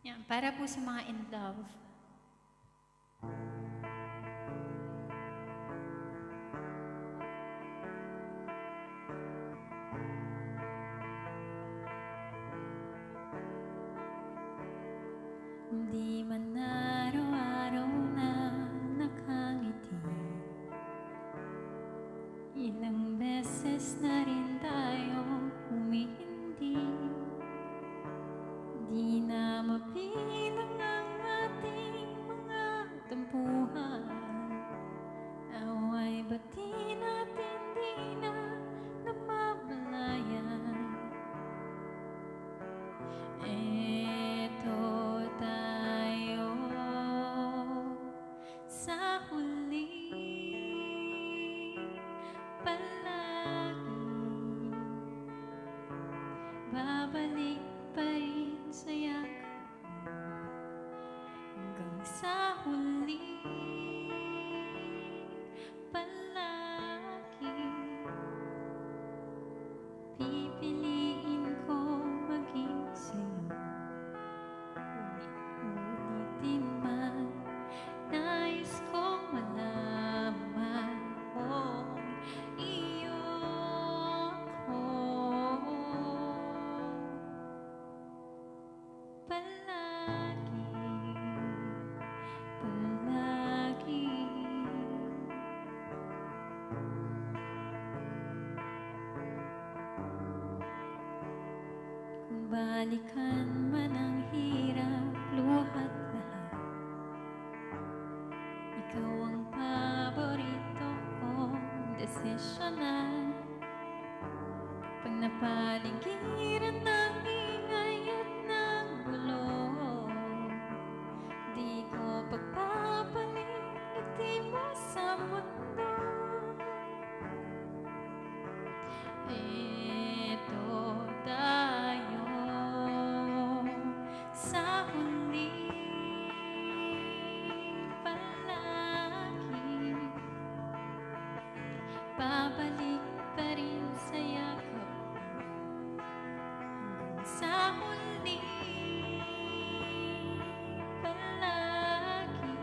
Yan, para po sa mga in love. Di man araw-araw na nakangiti, ilang beses na rin tayo humihindi. Di na mabilang ang ating mga tampuhan, away ba't di natin di na namamalayan? Eto tayo sa huli, palagi babalik pa rin sa yakap hanggang sa huli, palagi pipiliin ko maging sa'yo. Ulit-ulitin man, nais kong malaman kung iyo ko. Palagi, palagi. Kung balikan man ang hirap, luha't lahat, ikaw ang paborito kong desisyonan. Pag napaligiran ng ingay at ng gulo, di ko pagpapalit ngiti mo sa mundo. Eto tayo sa huli, palagi babalik pa rin sa yakap hanggang sa huli, palagi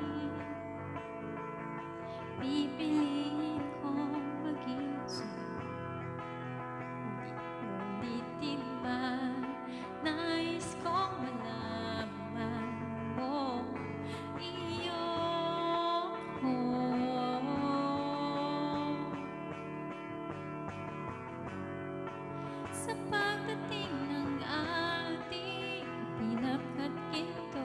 pipiliin kong maging sa'yo. Ulitin man, nais kong malaman mo iyo ko. Sa pagdating ng ating pinakakinto,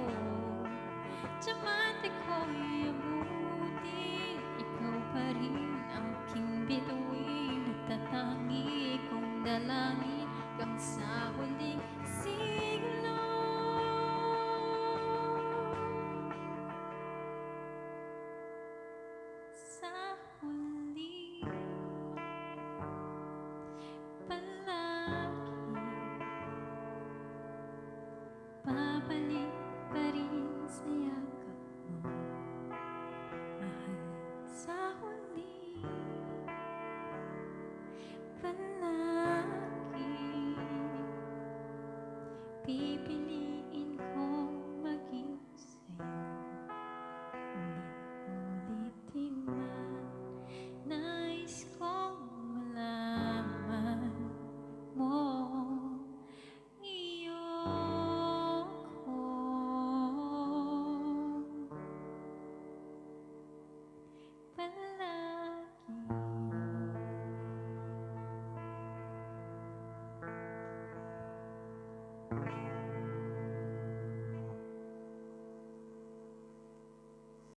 diamante ko'y abutin, ikaw pa rin ang aking bituin at tatangi kong dalangin hanggang sa huling siglo. Sa huli, palagi babalik pa rin sa yakap mo, mahal. Sa huli, palagi pipiliin kong maging sa'yo. Ulit-ulitin man, nais kong malaman mo iyo ko. Palagi.